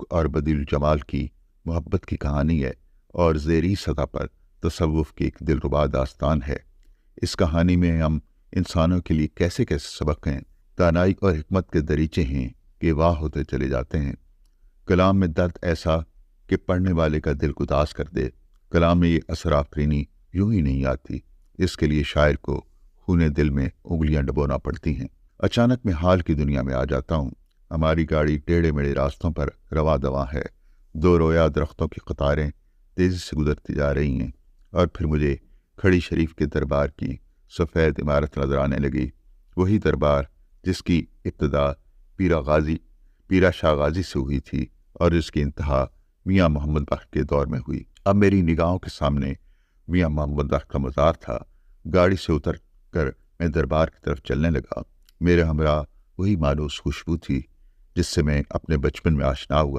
اور بدیل جمال کی محبت کی کہانی ہے اور ذیلی سطح پر تصوف کی ایک دلربا داستان ہے۔ اس کہانی میں ہم انسانوں کے لیے کیسے کیسے سبق ہیں، دانائی اور حکمت کے دریچے ہیں کہ واہ ہوتے چلے جاتے ہیں۔ کلام میں درد ایسا کہ پڑھنے والے کا دل گداز کر دے۔ کلام میں یہ اثر آفرینی یوں ہی نہیں آتی، اس کے لیے شاعر کو خونے دل میں انگلیاں ڈبونا پڑتی ہیں۔ اچانک میں حال کی دنیا میں آ جاتا ہوں۔ ہماری گاڑی ٹیڑھے میڑھے راستوں پر رواں دواں ہے۔ دو رویا درختوں کی قطاریں تیزی سے گزرتی جا رہی ہیں اور پھر مجھے کھڑی شریف کے دربار کی سفید عمارت نظر آنے لگی، وہی دربار جس کی ابتدا پیرا شاہ غازی سے ہوئی تھی اور جس کی انتہا میاں محمد بخت کے دور میں ہوئی۔ اب میری نگاہوں کے سامنے میاں محمد بخت کا مزار تھا۔ گاڑی سے اتر کر میں دربار کی طرف چلنے لگا۔ میرے ہمراہ وہی مانوس خوشبو تھی جس سے میں اپنے بچپن میں آشنا ہوا